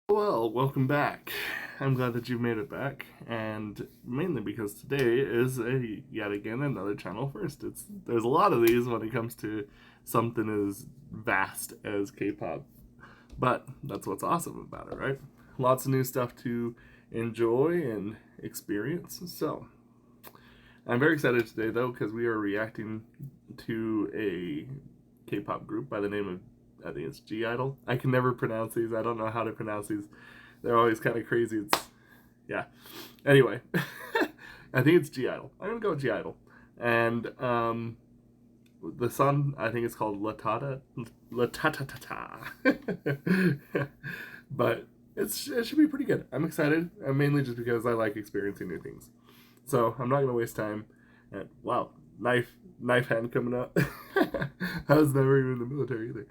Well, welcome back. I'm glad that you've made it back, and mainly because today is yet again another channel first. There's a lot of these when it comes to something as vast as K-pop, but that's what's awesome about it, right? Lots of new stuff to enjoy and experience. So I'm very excited today though because we are reacting to a K-pop group by the name of, I think it's I-dle. I can never pronounce these. I don't know how to pronounce these. They're always kind of crazy. Yeah. Anyway, I think it's I-dle. I'm gonna go with I-dle. And the song, I think it's called La Ta Ta Ta. But it should be pretty good. I'm excited. Mainly just because I like experiencing new things. So I'm not gonna waste time. And wow, knife hand coming up. I was never even in the military either.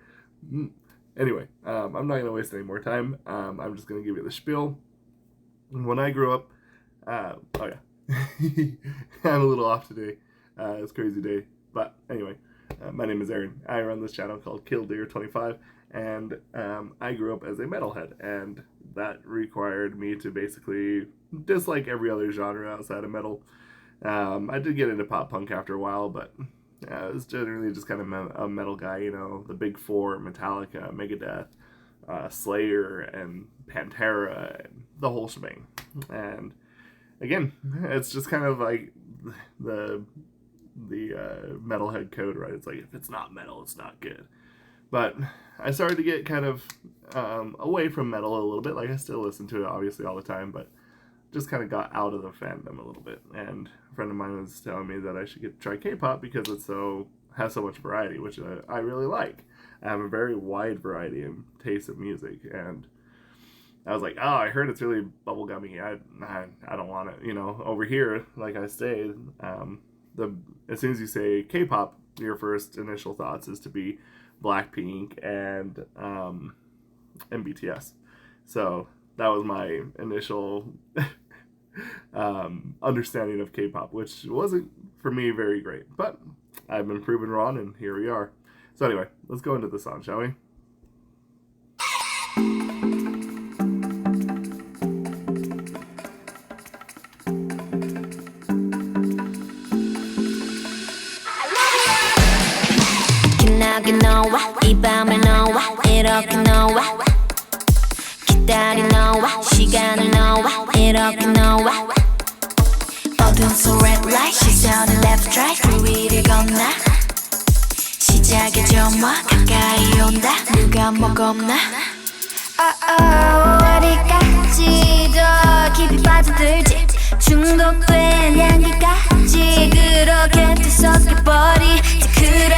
Anyway, I'm not going to waste any more time. I'm just going to give you the spiel. When I grew up, oh yeah, I'm a little off today. It's a crazy day. But anyway, my name is Aaron. I run this channel called Killdeer25, and I grew up as a metalhead, and that required me to basically dislike every other genre outside of metal. I did get into pop punk after a while, but I was generally just kind of a metal guy, you know, the big four: Metallica, Megadeth, Slayer, and Pantera, and the whole shebang. And again, it's just kind of like the metalhead code, right? It's like, if it's not metal, it's not good. But I started to get kind of away from metal a little bit. Like, I still listen to it obviously all the time, but just kind of got out of the fandom a little bit. And a friend of mine was telling me that I should try K-pop because has so much variety, which I really like. I have a very wide variety and taste of music, and I was like, oh, I heard it's really bubblegummy. I don't want it. You know, over here, like I say, as soon as you say K-pop, your first initial thoughts is to be Blackpink and BTS. So that was my initial understanding of K-pop, which wasn't for me very great, but I've been proven wrong, and here we are. So anyway, let's go into the song, shall we? 기다린 너와 시간을 너와 이렇게 너와 어두운 속 red light 시선은 left right 그 위를 건너 시작의 점화 가까이 온다 누가 뭐 겁나 어디까지 더 깊이 빠져들지 중독된 향기까지 그렇게 뒤섞여버리지 그래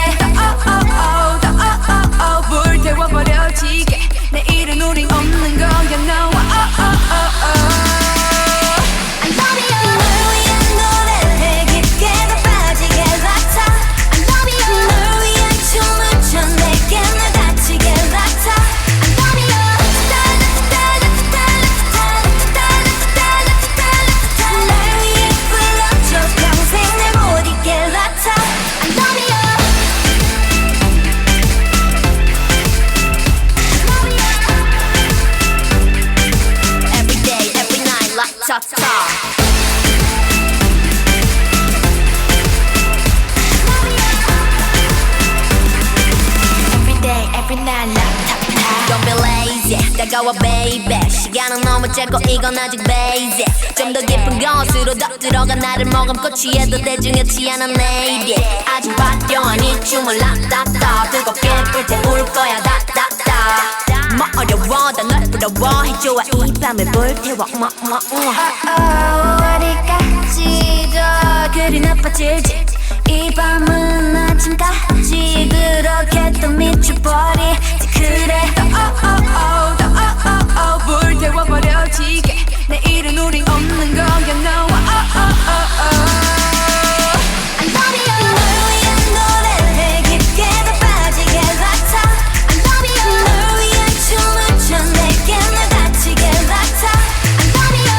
불태워버려지게 내일은 우린 없는 거야 너와 I love you 널 위한 노래를 깊게 더 빠지게 같아 I love you 널 위한 춤을 춰 내게 날 다치게 같아 I love you 날 위해 불러줘 평생 날 못 잊게 같아 I love you ta-ta. Every day, every night, ta-ta. Don't be lazy, 다가와 baby 시간은 너무 짧고 이건 아직 basic 좀 더 깊은 곳으로 더 들어가 나를 머금고 취해도 대중하지 않은 lady 아직 화려한 이 춤을 라따따 뜨겁게 불태울 거야 다따따 뭐 어려워 다 널 부러워해 좋아 이 밤을 불태워 어디까지 더 그리 나빠질지 이 밤은 아침까지 그렇게 또 미쳐버리지 그래 불태워버려지게 내일은 우린 없는 거야 너와 I love you 널 위한 노래를 깊게 더 빠지게 같아 I love you 널 위한 춤을 춰 내게 날 다치게 같아 I love you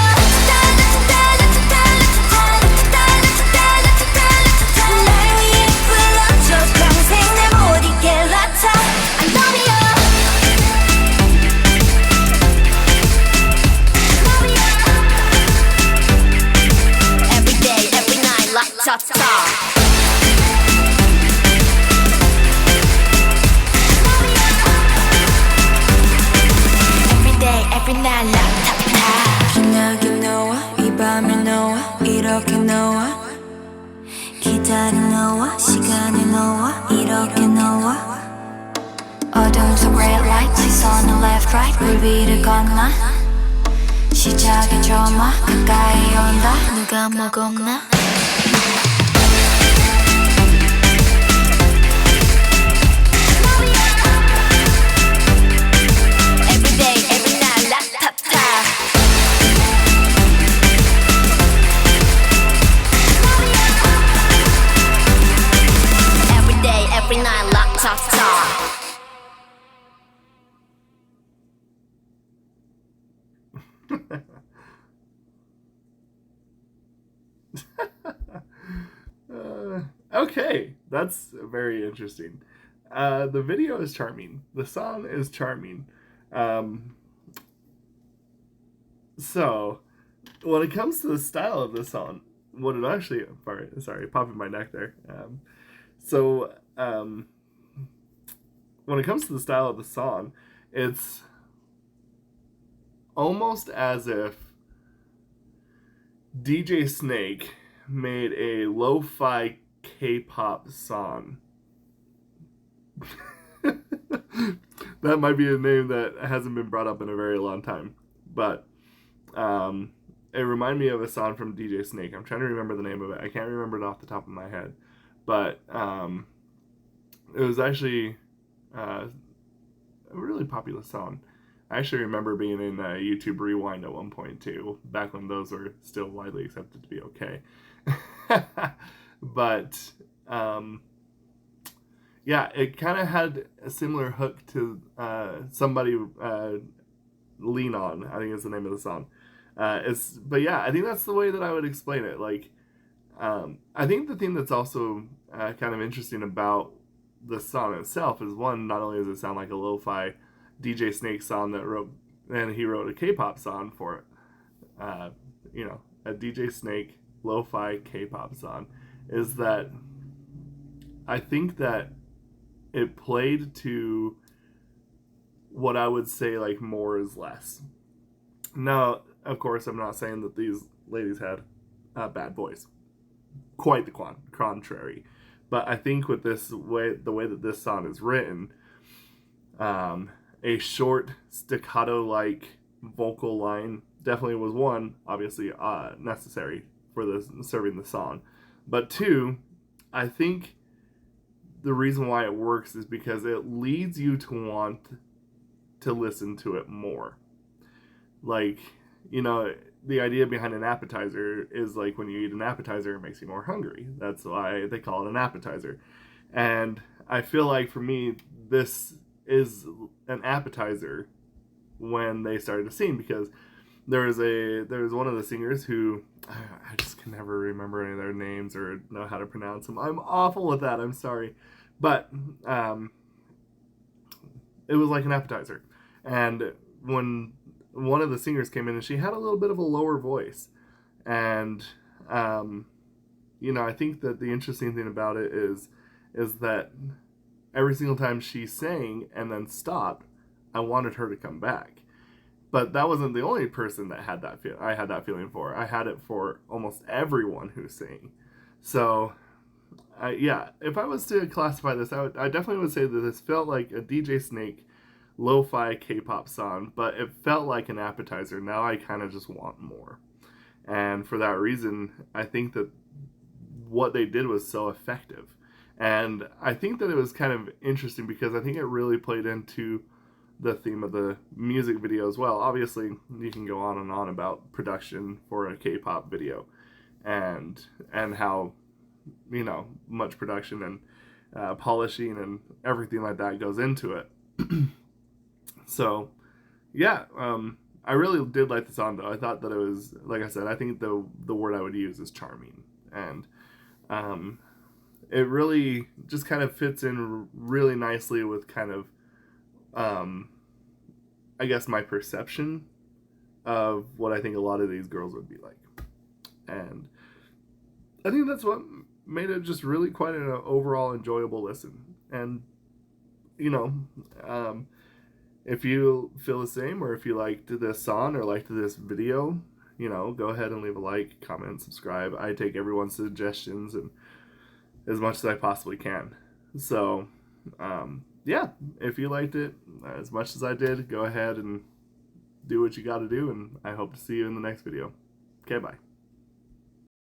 날 위해 불러줘 평생 날 못 잊게 같아 I love you every night 락타타 빛나게 너와 이 밤을 너와 이렇게 너와 기다린 너와 시간을 너와 이렇게 너와 어둠 속 red light 시선은 left right 물 위를 건너 시작의 드라마 가까이 온다 누가 머금나 Every day, every night 락타타 Every day, every night 락타타 Okay, that's very interesting. The video is charming. The song is charming. So, when it comes to the style of the song, what it actually, sorry, popping my neck there. When it comes to the style of the song, it's almost as if DJ Snake made a lo-fi K-pop song. That might be a name that hasn't been brought up in a very long time, but it reminded me of a song from DJ Snake. I'm trying to remember the name of it. I can't remember it off the top of my head, but it was actually a really popular song. I actually remember being in YouTube Rewind at one point too, back when those were still widely accepted to be okay. But yeah, it kind of had a similar hook to Somebody Lean On, I think is the name of the song. But yeah, I think that's the way that I would explain it. Like, I think the thing that's also kind of interesting about the song itself is, one, not only does it sound like a lo-fi DJ Snake song he wrote a K-pop song for it. A DJ Snake lo-fi K-pop song, is that I think that it played to what I would say like more is less. Now, of course, I'm not saying that these ladies had a bad voice. Quite the contrary. But I think with the way that this song is written, a short staccato-like vocal line definitely was, one, obviously necessary for serving the song. But two, I think the reason why it works is because it leads you to want to listen to it more. Like, the idea behind an appetizer is like when you eat an appetizer, it makes you more hungry. That's why they call it an appetizer. And I feel like for me, this is an appetizer when they started to sing, because there was one of the singers who I just can never remember any of their names or know how to pronounce them. I'm awful with that. I'm sorry, but it was like an appetizer. And when one of the singers came in, and she had a little bit of a lower voice, and I think that the interesting thing about it is that every single time she sang and then stopped, I wanted her to come back. But that wasn't the only person that had that I had that feeling for. I had it for almost everyone who sang. So, if I was to classify this, I definitely would say that this felt like a DJ Snake lo-fi K-pop song, but it felt like an appetizer. Now I kind of just want more. And for that reason, I think that what they did was so effective. And I think that it was kind of interesting because I think it really played into the theme of the music video as well. Obviously, you can go on and on about production for a K-pop video and how, much production and polishing and everything like that goes into it. So, yeah, I really did like the song, though. I thought that it was, like I said, I think the word I would use is charming. And it really just kind of fits in really nicely with kind of, I guess, my perception of what I think a lot of these girls would be like. And I think that's what made it just really quite an overall enjoyable listen. And, if you feel the same, or if you liked this song or liked this video, go ahead and leave a like, comment, subscribe. I take everyone's suggestions and as much as I possibly can. So, yeah, if you liked it as much as I did, go ahead and do what you got to do, and I hope to see you in the next video. Okay, bye.